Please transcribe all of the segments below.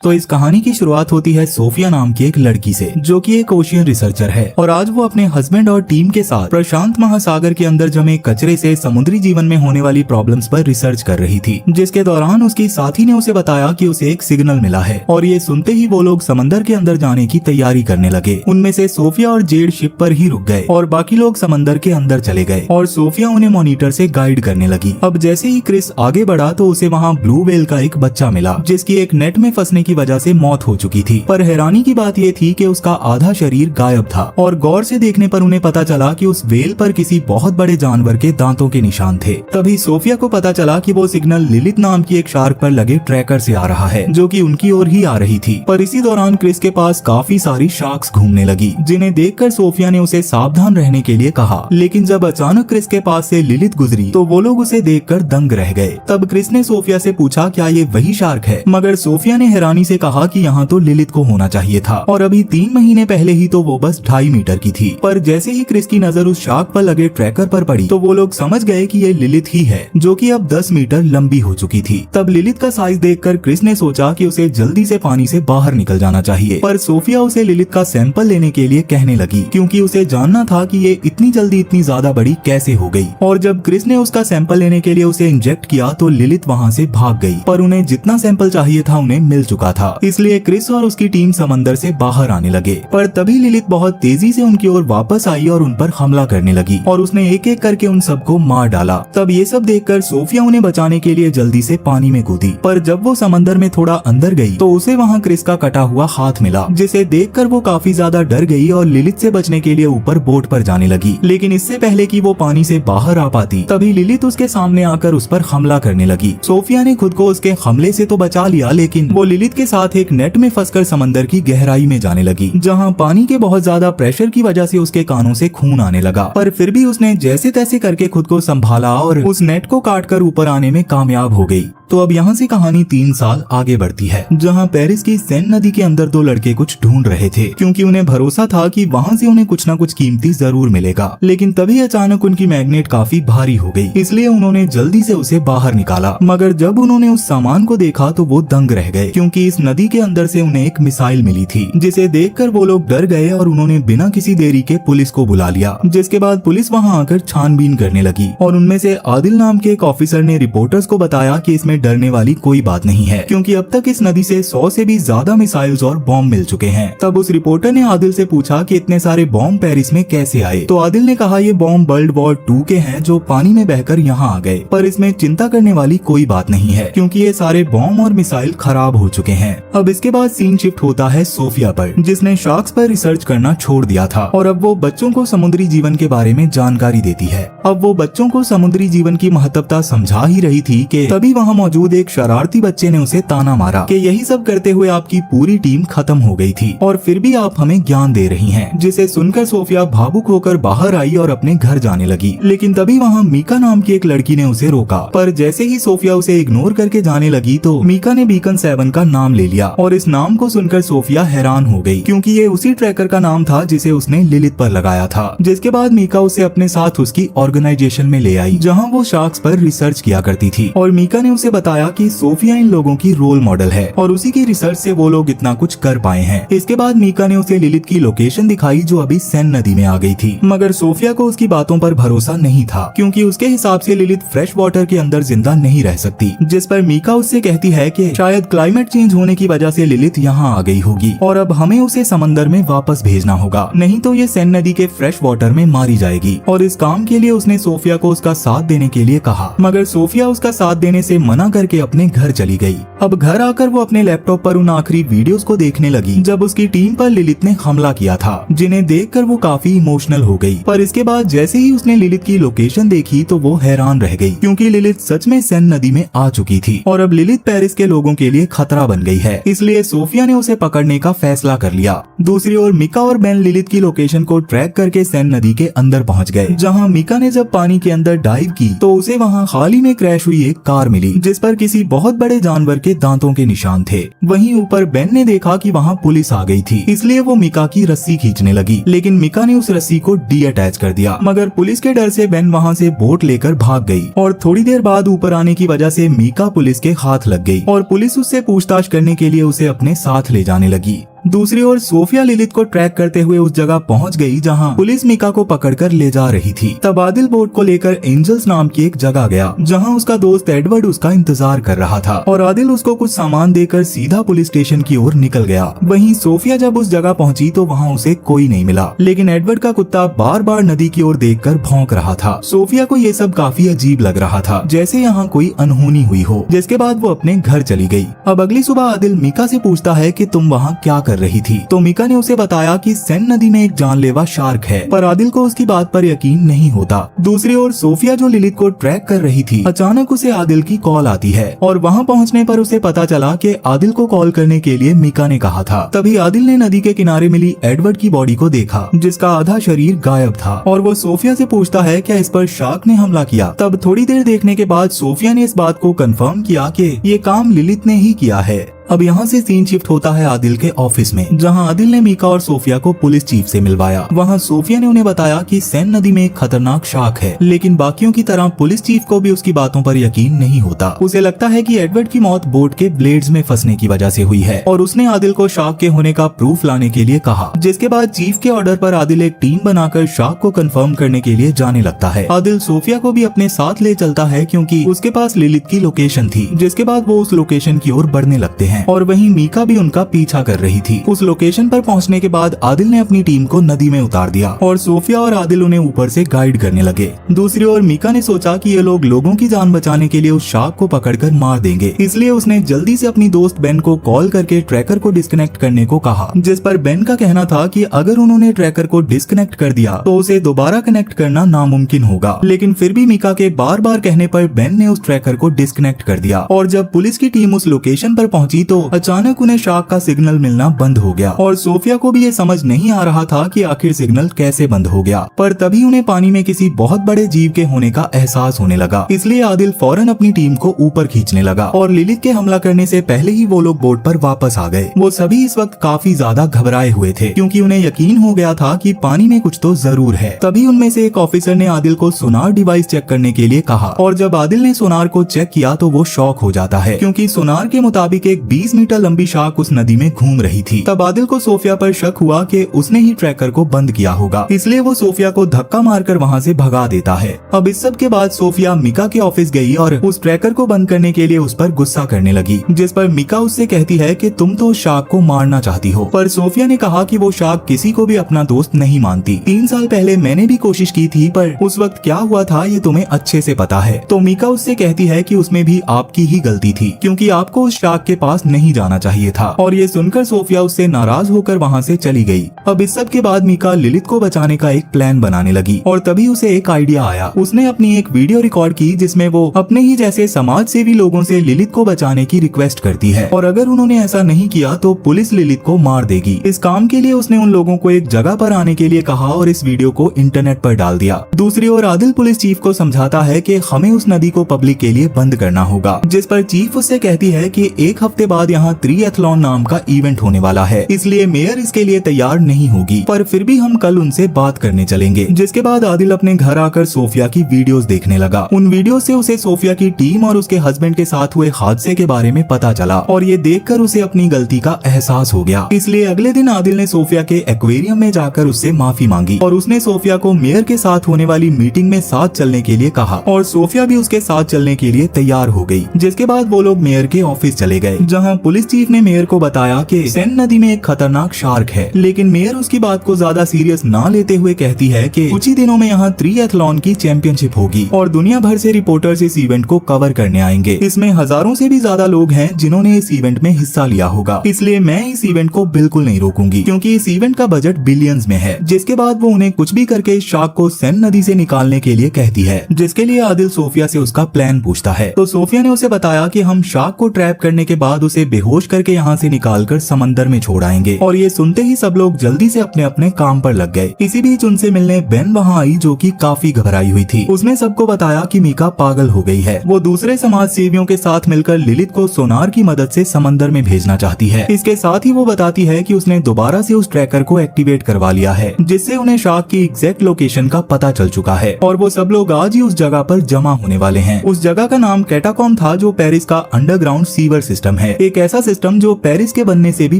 तो इस कहानी की शुरुआत होती है सोफिया नाम की एक लड़की से, जो कि एक ओशियन रिसर्चर है और आज वो अपने हस्बैंड और टीम के साथ प्रशांत महासागर के अंदर जमे कचरे से समुद्री जीवन में होने वाली प्रॉब्लम्स पर रिसर्च कर रही थी। जिसके दौरान उसकी साथी ने उसे बताया कि उसे एक सिग्नल मिला है और ये सुनते ही वो लोग समंदर के अंदर जाने की तैयारी करने लगे। उनमें से सोफिया और जेड शिप पर ही रुक गए और बाकी लोग समंदर के अंदर चले गए और सोफिया उन्हें मॉनिटर से गाइड करने लगी। अब जैसे ही क्रिस आगे बढ़ा तो उसे वहाँ ब्लू व्हेल का एक बच्चा मिला, जिसकी एक नेट में फंसने की वजह से मौत हो चुकी थी। पर हैरानी की बात ये थी कि उसका आधा शरीर गायब था और गौर से देखने पर उन्हें पता चला कि उस व्हेल पर किसी बहुत बड़े जानवर के दांतों के निशान थे। तभी सोफिया को पता चला कि वो सिग्नल लिलित नाम की एक शार्क पर लगे ट्रैकर से आ रहा है, जो कि उनकी ओर ही आ रही थी। पर इसी दौरान क्रिस के पास काफी सारी शार्क्स घूमने लगी, जिन्हें देखकर सोफिया ने उसे सावधान रहने के लिए कहा। लेकिन जब अचानक क्रिस के पास से लिलित गुजरी तो वो लोग उसे देखकर दंग रह गए। तब क्रिस ने सोफिया से पूछा क्या ये वही शार्क है, मगर सोफिया ने हैरानी से कहा कि यहाँ तो लिलित को होना चाहिए था और अभी 3 महीने पहले ही तो वो बस 2.5 मीटर की थी। पर जैसे ही क्रिस की नजर उस शार्क पर लगे ट्रैकर पर पड़ी तो वो लोग समझ गए कि ये लिलित ही है, जो कि अब 10 मीटर लंबी हो चुकी थी। तब लिलित का साइज देखकर क्रिस ने सोचा कि उसे जल्दी से पानी से बाहर निकल जाना चाहिए। पर सोफिया उसे लिलित का सैंपल लेने के लिए कहने लगी, क्योंकि उसे जानना था कि ये इतनी जल्दी इतनी ज्यादा बड़ी कैसे हो गई। और जब क्रिस ने उसका सैंपल लेने के लिए उसे इंजेक्ट किया तो लिलित वहाँ से भाग गई। पर उन्हें जितना सैंपल चाहिए था उन्हें मिल चुका था, इसलिए क्रिस और उसकी टीम समंदर से बाहर आने लगे। पर तभी लिलित बहुत तेजी से उनकी ओर वापस आई और उन पर हमला करने लगी और उसने एक एक करके उन सबको मार डाला। तब ये सब देखकर सोफिया उन्हें बचाने के लिए जल्दी से पानी में कूदी। पर जब वो समंदर में थोड़ा अंदर गई तो उसे वहाँ क्रिस का कटा हुआ हाथ मिला, जिसे देखकर वो काफी ज्यादा डर गई और लिलित से बचने के लिए ऊपर बोट पर जाने लगी। लेकिन इससे पहले कि वो पानी से बाहर आ पाती तभी लिलित उसके सामने आकर उस पर हमला करने लगी। सोफिया ने खुद को उसके हमले से तो बचा लिया, लेकिन वो लिलित के साथ एक नेट में फंसकर समंदर की गहराई में जाने लगी, जहां पानी के बहुत ज्यादा प्रेशर की वजह से उसके कानों से खून आने लगा। पर फिर भी उसने जैसे तैसे करके खुद को संभाला और उस नेट को काटकर ऊपर आने में कामयाब हो गई। तो अब यहाँ से कहानी 3 साल आगे बढ़ती है, जहाँ पेरिस की सेन नदी के अंदर 2 लड़के कुछ ढूंढ रहे थे, क्योंकि उन्हें भरोसा था कि वहाँ से उन्हें कुछ न कुछ कीमती जरूर मिलेगा। लेकिन तभी अचानक उनकी मैग्नेट काफी भारी हो गई, इसलिए उन्होंने जल्दी से उसे बाहर निकाला। मगर जब उन्होंने उस सामान को देखा तो वो दंग रह गए, क्योंकि इस नदी के अंदर से उन्हें एक मिसाइल मिली थी, जिसे देखकर वो लोग डर गए और उन्होंने बिना किसी देरी के पुलिस को बुला लिया। जिसके बाद पुलिस वहाँ आकर छानबीन करने लगी और उनमें से आदिल नाम के एक ऑफिसर ने रिपोर्टर्स को बताया कि इसमें डरने वाली कोई बात नहीं है, क्योंकि अब तक इस नदी से 100 से भी ज्यादा मिसाइल्स और बॉम्ब मिल चुके हैं। तब उस रिपोर्टर ने आदिल से पूछा कि इतने सारे बॉम्ब पेरिस में कैसे आए। तो आदिल ने कहा ये बॉम्ब वर्ल्ड वॉर 2 के हैं, जो पानी में बहकर यहाँ आ गए। पर इसमें चिंता करने वाली कोई बात नहीं है, क्योंकि ये सारे बॉम्ब और मिसाइल खराब हो चुके हैं। अब इसके बाद सीन शिफ्ट होता है सोफिया पर, जिसने शार्क्स पर रिसर्च करना छोड़ दिया था और अब वो बच्चों को समुद्री जीवन के बारे में जानकारी देती है। अब वो बच्चों को समुद्री जीवन की महत्वता समझा ही रही थी कि तभी वहाँ मौजूद एक शरारती बच्चे ने उसे ताना मारा कि यही सब करते हुए आपकी पूरी टीम खत्म हो गई थी और फिर भी आप हमें ज्ञान दे रही हैं। जिसे सुनकर सोफिया भावुक होकर बाहर आई और अपने घर जाने लगी। लेकिन तभी वहाँ मीका नाम की एक लड़की ने उसे रोका। पर जैसे ही सोफिया उसे इग्नोर करके जाने लगी तो मीका ने बीकन 7 का नाम ले लिया और इस नाम को सुनकर सोफिया हैरान हो गई, क्योंकि ये उसी ट्रैकर का नाम था जिसे उसने लिलित पर लगाया था। जिसके बाद मीका उसे अपने साथ उसकी ऑर्गेनाइजेशन में ले आई, जहाँ वो शार्क्स पर रिसर्च किया करती थी। और मीका ने उसे बताया कि सोफिया इन लोगों की रोल मॉडल है और उसी की रिसर्च से वो लोग इतना कुछ कर पाए हैं। इसके बाद मीका ने उसे लिलित की लोकेशन दिखाई, जो अभी सेन नदी में आ गई थी। मगर सोफिया को उसकी बातों पर भरोसा नहीं था, क्योंकि उसके हिसाब से लिलित फ्रेश वाटर के अंदर जिंदा नहीं रह सकती। जिस पर मीका उससे कहती है कि शायद क्लाइमेट चेंज होने की वजह से लिलित यहाँ आ गई होगी और अब हमें उसे समंदर में वापस भेजना होगा, नहीं तो ये सेन नदी के फ्रेश वाटर में मारी जाएगी। और इस काम के लिए उसने सोफिया को उसका साथ देने के लिए कहा, मगर सोफिया उसका साथ देने से मना करके अपने घर चली गई। अब घर आकर वो अपने लैपटॉप पर उन आखिरी वीडियोस को देखने लगी जब उसकी टीम पर लिलित ने हमला किया था, जिन्हें देखकर वो काफी इमोशनल हो गई। पर इसके बाद जैसे ही उसने लिलित की लोकेशन देखी तो वो हैरान रह गई, क्योंकि लिलित सच में सेन नदी में आ चुकी थी और अब लिलित पेरिस के लोगों के लिए खतरा बन गई है। इसलिए सोफिया ने उसे पकड़ने का फैसला कर लिया। दूसरी ओर मीका और बेन लिलित की लोकेशन को ट्रैक करके सेन नदी के अंदर पहुँच गए, जहाँ मीका ने जब पानी के अंदर डाइव की तो उसे वहाँ हाल ही में क्रैश हुई एक कार मिली, जिस पर किसी बहुत बड़े जानवर के दांतों के निशान थे। वहीं ऊपर बेन ने देखा कि वहाँ पुलिस आ गई थी, इसलिए वो मीका की रस्सी खींचने लगी, लेकिन मीका ने उस रस्सी को डी अटैच कर दिया। मगर पुलिस के डर से बेन वहाँ से बोट लेकर भाग गई और थोड़ी देर बाद ऊपर आने की वजह से मीका पुलिस के हाथ लग गई और पुलिस उससे पूछताछ करने के लिए उसे अपने साथ ले जाने लगी। दूसरी ओर सोफिया लिलित को ट्रैक करते हुए उस जगह पहुंच गई जहां पुलिस मीका को पकड़कर ले जा रही थी। तब आदिल बोट को लेकर एंजल्स नाम की एक जगह गया जहां उसका दोस्त एडवर्ड उसका इंतजार कर रहा था और आदिल उसको कुछ सामान देकर सीधा पुलिस स्टेशन की ओर निकल गया। वहीं सोफिया जब उस जगह पहुंची तो वहां उसे कोई नहीं मिला, लेकिन एडवर्ड का कुत्ता बार बार नदी की ओर देखकर भौंक रहा था। सोफिया को ये सब काफी अजीब लग रहा था, जैसे यहाँ कोई अनहोनी हुई हो, जिसके बाद वो अपने घर चली गई। अब अगली सुबह आदिल मीका से पूछता है कि तुम वहाँ क्या कर रही थी, तो मीका ने उसे बताया कि सेन नदी में एक जानलेवा शार्क है, पर आदिल को उसकी बात पर यकीन नहीं होता। दूसरी ओर सोफिया जो लिलित को ट्रैक कर रही थी, अचानक उसे आदिल की कॉल आती है और वहाँ पहुँचने पर उसे पता चला कि आदिल को कॉल करने के लिए मीका ने कहा था। तभी आदिल ने नदी के किनारे मिली एडवर्ड की बॉडी को देखा जिसका आधा शरीर गायब था और वो सोफिया से पूछता है क्या इस पर शार्क ने हमला किया। तब थोड़ी देर देखने के बाद सोफिया ने इस बात को कंफर्म किया कि ये काम लिलित ने ही किया है। अब यहाँ से सीन शिफ्ट होता है आदिल के ऑफिस में, जहाँ आदिल ने मीका और सोफिया को पुलिस चीफ से मिलवाया। वहाँ सोफिया ने उन्हें बताया कि सेन नदी में एक खतरनाक शार्क है, लेकिन बाकियों की तरह पुलिस चीफ को भी उसकी बातों पर यकीन नहीं होता। उसे लगता है कि एडवर्ड की मौत बोट के ब्लेड्स में फंसने की वजह से हुई है और उसने आदिल को शार्क के होने का प्रूफ लाने के लिए कहा। जिसके बाद चीफ के ऑर्डर पर आदिल एक टीम बनाकर शार्क को कंफर्म करने के लिए जाने लगता है। आदिल सोफिया को भी अपने साथ ले चलता है क्योंकि उसके पास लिलित की लोकेशन थी, जिसके बाद वो उस लोकेशन की ओर बढ़ने लगते हैं और वहीं मीका भी उनका पीछा कर रही थी। उस लोकेशन पर पहुंचने के बाद आदिल ने अपनी टीम को नदी में उतार दिया और सोफिया और आदिल उन्हें ऊपर से गाइड करने लगे। दूसरी ओर मीका ने सोचा कि ये लोग लोगों की जान बचाने के लिए उस शार्क को पकड़कर मार देंगे, इसलिए उसने जल्दी से अपनी दोस्त बेन को कॉल करके ट्रैकर को डिस्कनेक्ट करने को कहा, जिस पर बेन का कहना था कि अगर उन्होंने ट्रैकर को डिस्कनेक्ट कर दिया तो उसे दोबारा कनेक्ट करना नामुमकिन होगा। लेकिन फिर भी मीका के बार बार कहने पर बेन ने उस ट्रैकर को डिस्कनेक्ट कर दिया और जब पुलिस की टीम उस लोकेशन पर पहुंची तो अचानक उन्हें शार्क का सिग्नल मिलना बंद हो गया और सोफिया को भी ये समझ नहीं आ रहा था कि आखिर सिग्नल कैसे बंद हो गया। पर तभी उन्हें पानी में किसी बहुत बड़े जीव के होने का एहसास होने लगा, इसलिए आदिल फौरन अपनी टीम को ऊपर खींचने लगा और लिलित के हमला करने से पहले ही वो लोग बोट पर वापस आ गए। वो सभी इस वक्त काफी ज्यादा घबराए हुए थे क्योंकि उन्हें यकीन हो गया था कि पानी में कुछ तो जरूर है। तभी उनमें से एक ऑफिसर ने आदिल को सोनार डिवाइस चेक करने के लिए कहा और जब आदिल ने सोनार को चेक किया तो वो शॉक हो जाता है क्योंकि सोनार के मुताबिक एक 20 मीटर लंबी शार्क उस नदी में घूम रही थी। तब आदिल को सोफिया पर शक हुआ कि उसने ही ट्रैकर को बंद किया होगा, इसलिए वो सोफिया को धक्का मारकर वहाँ से भगा देता है। अब इस सब के बाद सोफिया मीका के ऑफिस गई और उस ट्रैकर को बंद करने के लिए उस पर गुस्सा करने लगी, जिस पर मीका उससे कहती है कि तुम तो शार्क को मारना चाहती हो। पर सोफिया ने कहा कि वो शार्क किसी को भी अपना दोस्त नहीं मानती। 3 साल पहले मैंने भी कोशिश की थी, पर उस वक्त क्या हुआ था ये तुम्हें अच्छे से पता है। तो मीका उससे कहती है कि उसमें भी आपकी ही गलती थी क्योंकि आपको उस शार्क के पास नहीं जाना चाहिए था और ये सुनकर सोफिया उससे नाराज होकर वहाँ से चली गई। अब इस सब के बाद मीका लिलित को बचाने का एक प्लान बनाने लगी और तभी उसे एक आइडिया आया। उसने अपनी एक वीडियो रिकॉर्ड की जिसमें वो अपने ही जैसे समाज सेवी लोगों से लिलित को बचाने की रिक्वेस्ट करती है और अगर उन्होंने ऐसा नहीं किया तो पुलिस लिलित को मार देगी। इस काम के लिए उसने उन लोगों को एक जगह पर आने के लिए कहा और इस वीडियो को इंटरनेट पर डाल दिया। दूसरी ओर आदिल पुलिस चीफ को समझाता है कि हमें उस नदी को पब्लिक के लिए बंद करना होगा, जिस पर चीफ उससे कहती है कि 1 हफ्ते बाद यहाँ ट्रिएथलॉन नाम का इवेंट होने वाला है, इसलिए मेयर इसके लिए तैयार नहीं होगी, पर फिर भी हम कल उनसे बात करने चलेंगे। जिसके बाद आदिल अपने घर आकर सोफिया की वीडियोस देखने लगा। उन वीडियो से उसे सोफिया की टीम और उसके हस्बैंड के साथ हुए हादसे के बारे में पता चला और ये देखकर उसे अपनी गलती का एहसास हो गया। इसलिए अगले दिन आदिल ने सोफिया के एक्वेरियम में जाकर उससे माफी मांगी और उसने सोफिया को मेयर के साथ होने वाली मीटिंग में साथ चलने के लिए कहा और सोफिया भी उसके साथ चलने के लिए तैयार हो गई। जिसके बाद वो लोग मेयर के ऑफिस चले गए, जहाँ पुलिस चीफ ने मेयर को बताया कि सेन नदी में एक खतरनाक शार्क है, लेकिन मेयर उसकी बात को ज्यादा सीरियस ना लेते हुए कहती है कि कुछ ही दिनों में यहाँ ट्रिएथलॉन की चैंपियनशिप होगी और दुनिया भर से रिपोर्टर्स इस इवेंट को कवर करने आएंगे। इसमें हजारों से भी ज्यादा लोग हैं जिन्होंने इस इवेंट में हिस्सा लिया होगा, इसलिए मैं इस इवेंट को बिल्कुल नहीं रोकूंगी क्योंकि इस इवेंट का बजट बिलियंस में है। जिसके बाद वो उन्हें कुछ भी करके इस शार्क को सेन नदी से निकालने के लिए कहती है, जिसके लिए आदिल सोफिया से उसका प्लान पूछता है। तो सोफिया ने उसे बताया कि हम शार्क को ट्रैप करने के बाद उसे बेहोश करके यहाँ से निकालकर समंदर में छोड़ आएंगे और ये सुनते ही सब लोग जल्दी से अपने अपने काम पर लग गए। इसी बीच उनसे मिलने बेन वहाँ आई जो कि काफी घबराई हुई थी। उसने सबको बताया कि मीका पागल हो गई है। वो दूसरे समाज सेवियों के साथ मिलकर लिलित को सोनार की मदद से समंदर में भेजना चाहती है। इसके साथ ही वो बताती है कि उसने दोबारा से उस ट्रैकर को एक्टिवेट करवा लिया है, जिससे उन्हें शार्क की एग्जैक्ट लोकेशन का पता चल चुका है और वो सब लोग आज ही उस जगह पर जमा होने वाले हैं। उस जगह का नाम कैटाकॉम था जो पेरिस का अंडरग्राउंड सीवर सिस्टम है। एक ऐसा सिस्टम जो पेरिस के बनने से भी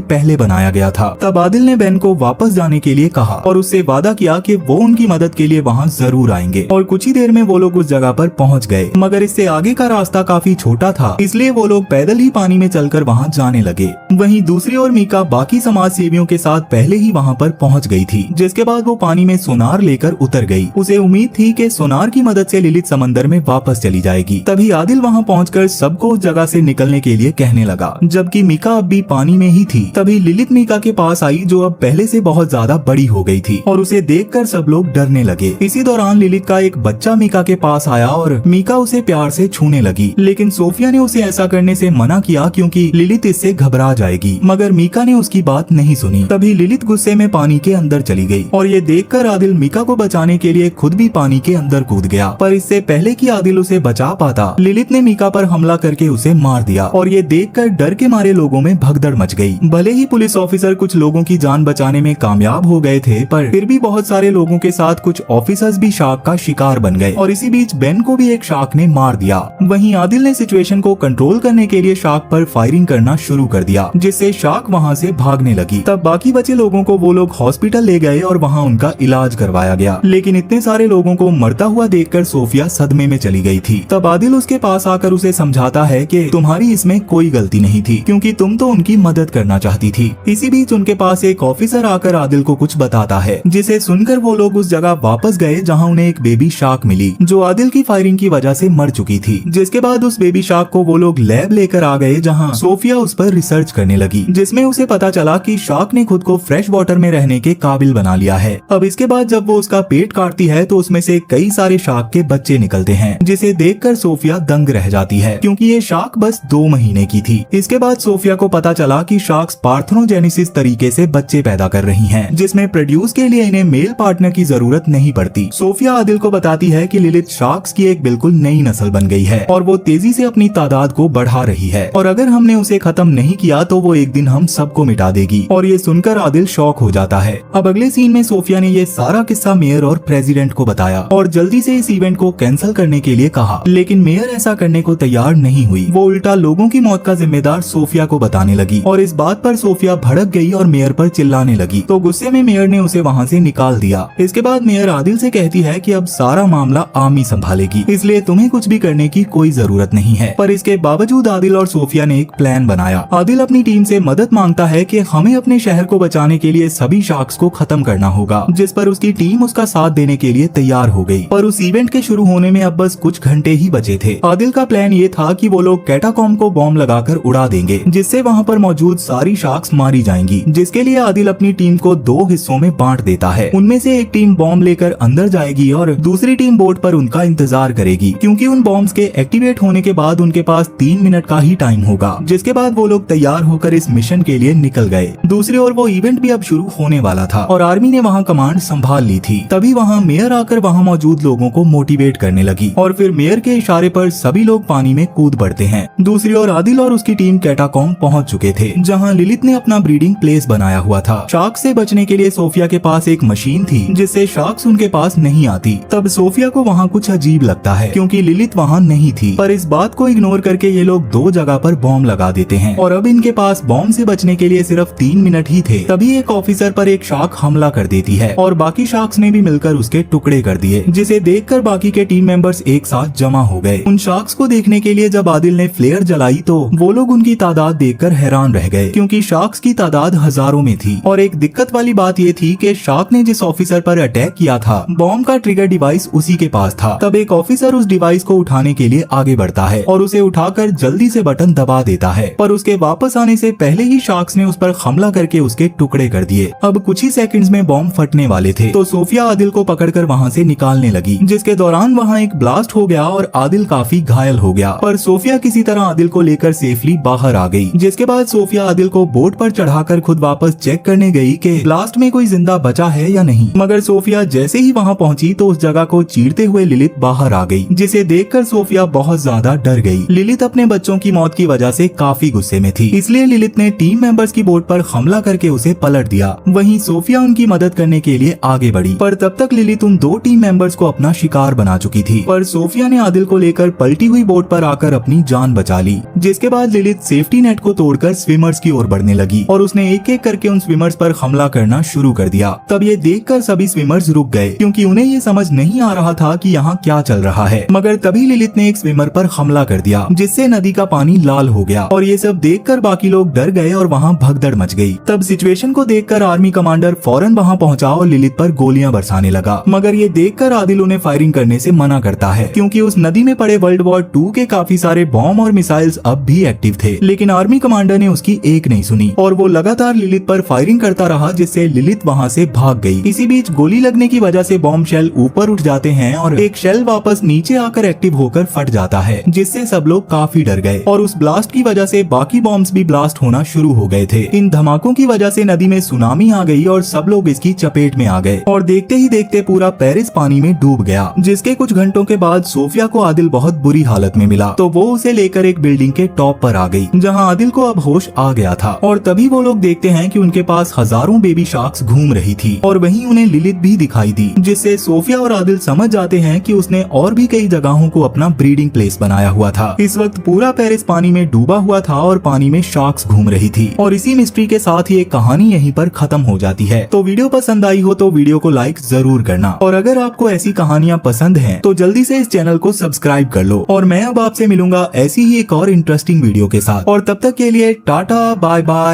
पहले बनाया गया था। तब आदिल ने बेन को वापस जाने के लिए कहा और उससे वादा किया कि वो उनकी मदद के लिए वहाँ जरूर आएंगे। और कुछ ही देर में वो लोग उस जगह पर पहुँच गए, मगर इससे आगे का रास्ता काफी छोटा था, इसलिए वो लोग पैदल ही पानी में चलकर वहाँ जाने लगे। वहीं दूसरी ओर मीका बाकी समाज सेवियों के साथ पहले ही वहाँ पर पहुँच गई थी, जिसके बाद वो पानी में सोनार लेकर उतर गई। उसे उम्मीद थी कि सोनार की मदद से लिलित समंदर में वापस चली जाएगी। तभी आदिल वहाँ पहुँचकर सबको उस जगह से निकलने के लिए कहने लगा, जबकि मीका अब भी पानी में ही थी। तभी लिलित मीका के पास आई, जो अब पहले से बहुत ज्यादा बड़ी हो गई थी, और उसे देखकर सब लोग डरने लगे। इसी दौरान लिलित का एक बच्चा मीका के पास आया और मीका उसे प्यार से छूने लगी, लेकिन सोफिया ने उसे ऐसा करने से मना किया क्योंकि लिलित इससे घबरा जाएगी। मगर मीका ने उसकी बात नहीं सुनी। तभी लिलित गुस्से में पानी के अंदर चली गई और ये देखकर आदिल मीका को बचाने के लिए खुद भी पानी के अंदर कूद गया। पर इससे पहले कि आदिल उसे बचा पाता, लिलित ने मीका पर हमला करके उसे मार दिया। और ये देखकर डर के मारे लोगों में भगदड़ मच गई। भले ही पुलिस ऑफिसर कुछ लोगों की जान बचाने में कामयाब हो गए थे, पर फिर भी बहुत सारे लोगों के साथ कुछ ऑफिसर्स भी शार्क का शिकार बन गए और इसी बीच बेन को भी एक शार्क ने मार दिया। वहीं आदिल ने सिचुएशन को कंट्रोल करने के लिए शार्क पर फायरिंग करना शुरू कर दिया, जिससे शार्क वहाँ से भागने लगी। तब बाकी बचे लोगों को वो लोग हॉस्पिटल ले गए और वहाँ उनका इलाज करवाया गया। लेकिन इतने सारे लोगों को मरता हुआ देखकर सोफिया सदमे में चली गई थी। तब आदिल उसके पास आकर उसे समझाता है कि तुम्हारी इसमें कोई गलती नहीं थी, क्योंकि तुम तो उनकी मदद करना चाहती थी। इसी बीच उनके पास एक ऑफिसर आकर आदिल को कुछ बताता है, जिसे सुनकर वो लोग उस जगह वापस गए जहाँ उन्हें एक बेबी शार्क मिली, जो आदिल की फायरिंग की वजह से मर चुकी थी। जिसके बाद उस बेबी शार्क को वो लोग लैब लेकर आ गए, जहाँ सोफिया उस पर रिसर्च करने लगी, जिसमें उसे पता चला कि शार्क ने खुद को फ्रेश वाटर में रहने के काबिल बना लिया है। अब इसके बाद जब वो उसका पेट काटती है तो उसमें से कई सारे शार्क के बच्चे निकलते हैं, जिसे देखकर सोफिया दंग रह जाती है, क्योंकि ये शार्क बस 2 महीने की थी। इसके बाद सोफिया को पता चला कि शार्क्स पार्थेनोजेनेसिस तरीके से बच्चे पैदा कर रही हैं, जिसमें प्रोड्यूस के लिए इन्हें मेल पार्टनर की जरूरत नहीं पड़ती। सोफिया आदिल को बताती है कि लिलित शार्क्स की एक बिल्कुल नई नस्ल बन गई है और वो तेजी से अपनी तादाद को बढ़ा रही है, और अगर हमने उसे खत्म नहीं किया तो वो एक दिन हम सबको मिटा देगी। और ये सुनकर आदिल शॉक हो जाता है। अब अगले सीन में सोफिया ने ये सारा किस्सा मेयर और प्रेसिडेंट को बताया और जल्दी से इस इवेंट को कैंसिल करने के लिए कहा, लेकिन मेयर ऐसा करने को तैयार नहीं हुई। वो उल्टा लोगों की मौत का जिम्मेदार सोफिया को बताने लगी और इस बात पर सोफिया भड़क गई और मेयर पर चिल्लाने लगी। तो गुस्से में मेयर ने उसे वहाँ से निकाल दिया। इसके बाद मेयर आदिल से कहती है कि अब सारा मामला आमी संभालेगी, इसलिए तुम्हें कुछ भी करने की कोई जरूरत नहीं है। पर इसके बावजूद आदिल और सोफिया ने एक प्लान बनाया। आदिल अपनी टीम से मदद मांगता है कि हमें अपने शहर को बचाने के लिए सभी शार्क्स को खत्म करना होगा, जिस पर उसकी टीम उसका साथ देने के लिए तैयार हो गई। पर उस इवेंट के शुरू होने में अब बस कुछ घंटे ही बचे थे। आदिल का प्लान ये था कि वो लोग कैटाकॉम्ब को बॉम्ब लगाकर उड़ा देंगे, जिससे वहाँ पर मौजूद सारी शार्क्स मारी जाएंगी, जिसके लिए आदिल अपनी टीम को 2 हिस्सों में बांट देता है। उनमें से एक टीम बॉम्ब लेकर अंदर जाएगी और दूसरी टीम बोट पर उनका इंतजार करेगी, क्योंकि उन बॉम्ब्स के एक्टिवेट होने के बाद उनके पास 3 मिनट का ही टाइम होगा। जिसके बाद वो लोग तैयार होकर इस मिशन के लिए निकल गए। दूसरी ओर वो इवेंट भी अब शुरू होने वाला था और आर्मी ने वहाँ कमांड संभाल ली थी। तभी वहाँ मेयर आकर वहाँ मौजूद लोगों को मोटिवेट करने लगी और फिर मेयर के इशारे पर सभी लोग पानी में कूद पड़ते हैं। दूसरी ओर आदिल और उसकी टीम कैटाकॉम्ब पहुँच चुके थे, जहाँ लिलित ने अपना ब्रीडिंग प्लेस बनाया हुआ था। शार्क से बचने के लिए सोफिया के पास एक मशीन थी, जिससे शार्क्स उनके पास नहीं आती। तब सोफिया को वहाँ कुछ अजीब लगता है, क्योंकि लिलित वहाँ नहीं थी। पर इस बात को इग्नोर करके ये लोग 2 जगह पर बॉम्ब लगा देते हैं और अब इनके पास बॉम्ब से बचने के लिए सिर्फ 3 मिनट ही थे। तभी एक ऑफिसर पर एक शार्क हमला कर देती है और बाकी शार्क्स ने भी मिलकर उसके टुकड़े कर दिए, जिसे देखकर बाकी के टीम मेंबर्स एक साथ जमा हो गए। उन शार्क्स को देखने के लिए जब आदिल ने फ्लेयर जलाई तो वो लोग उनकी तादाद देखकर हैरान रह गए, क्योंकि शार्क्स की तादाद हजारों में थी। और एक दिक्कत वाली बात ये थी कि शार्क ने जिस ऑफिसर पर अटैक किया था, बॉम्ब का ट्रिगर डिवाइस उसी के पास था। तब एक ऑफिसर उस डिवाइस को उठाने के लिए आगे बढ़ता है और उसे उठाकर जल्दी से बटन दबा देता है, पर उसके वापस आने से पहले ही शार्क्स ने उस पर हमला करके उसके टुकड़े कर दिए। अब कुछ ही सेकंड्स में बॉम्ब फटने वाले थे, तो सोफिया आदिल को पकड़कर वहाँ से निकालने लगी, जिसके दौरान वहाँ एक ब्लास्ट हो गया और आदिल काफी घायल हो गया। पर सोफिया किसी तरह आदिल को लेकर सेफली बाहर आ गई। जिसके बाद सोफिया आदिल को बोट पर चढ़ाकर खुद वापस चेक करने गई कि ब्लास्ट में कोई जिंदा बचा है या नहीं। मगर सोफिया जैसे ही वहाँ पहुँची तो उस जगह को चीरते हुए लिलित बाहर आ गई, जिसे देखकर सोफिया बहुत ज्यादा डर गई। लिलित अपने बच्चों की मौत की वजह से काफी गुस्से में थी, इसलिए लिलित ने टीम मेंबर्स की बोट पर हमला करके उसे पलट दिया। वहीं सोफिया उनकी मदद करने के लिए आगे बढ़ी, पर तब तक लिलित उन 2 टीम मेंबर्स को अपना शिकार बना चुकी थी। पर सोफिया ने आदिल को लेकर पलटी हुई बोट पर आकर अपनी जान बचा ली। जिसके बाद लिलित लिलित सेफ्टी नेट को तोड़कर स्विमर्स की ओर बढ़ने लगी और उसने एक एक करके उन स्विमर्स पर हमला करना शुरू कर दिया। तब ये देखकर सभी स्विमर्स रुक गए क्योंकि उन्हें ये समझ नहीं आ रहा था कि यहाँ क्या चल रहा है। मगर तभी लिलित ने एक स्विमर पर हमला कर दिया जिससे नदी का पानी लाल हो गया और ये सब देखकर बाकी लोग डर गए और वहाँ भगदड़ मच गई। तब सिचुएशन को देखकर आर्मी कमांडर फौरन वहाँ पहुँचा और लिलित पर गोलियां बरसाने लगा। मगर ये देखकर आदिल उन्हें फायरिंग करने से मना करता है क्योंकि उस नदी में पड़े वर्ल्ड वॉर 2 के काफी सारे बॉम्ब और मिसाइल्स अब भी एक्टिव थे। लेकिन आर्मी कमांडर ने उसकी एक नहीं सुनी और वो लगातार लिलित पर फायरिंग करता रहा जिससे लिलित वहाँ से भाग गई। इसी बीच गोली लगने की वजह से बॉम्ब शेल ऊपर उठ जाते हैं और एक शेल वापस नीचे आकर एक्टिव होकर फट जाता है जिससे सब लोग काफी डर गए और उस ब्लास्ट की वजह से बाकी बॉम्ब्स भी ब्लास्ट होना शुरू हो गए थे। इन धमाकों की वजह से नदी में सुनामी आ गई और सब लोग इसकी चपेट में आ गए और देखते ही देखते पूरा पेरिस पानी में डूब गया। जिसके कुछ घंटों के बाद सोफिया को आदिल बहुत बुरी हालत में मिला तो वो उसे लेकर एक बिल्डिंग के टॉप पर आ गई जहां आदिल को अब होश आ गया था और तभी वो लोग देखते हैं कि उनके पास हजारों बेबी शार्क्स घूम रही थी और वहीं उन्हें लिलित भी दिखाई दी जिससे सोफिया और आदिल समझ जाते हैं कि उसने और भी कई जगहों को अपना ब्रीडिंग प्लेस बनाया हुआ था। इस वक्त पूरा पेरिस पानी में डूबा हुआ था और पानी में शार्क्स घूम रही थी और इसी मिस्ट्री के साथ ही एक कहानी यहीं पर खत्म हो जाती है। तो वीडियो पसंद आई हो तो वीडियो को लाइक जरूर करना और अगर आपको ऐसी कहानियाँ पसंद हैं तो जल्दी से इस चैनल को सब्सक्राइब कर लो और मैं अब आपसे मिलूंगा ऐसी ही एक और इंटरेस्टिंग वीडियो के साथ और तब तक के लिए टाटा बाय बाय।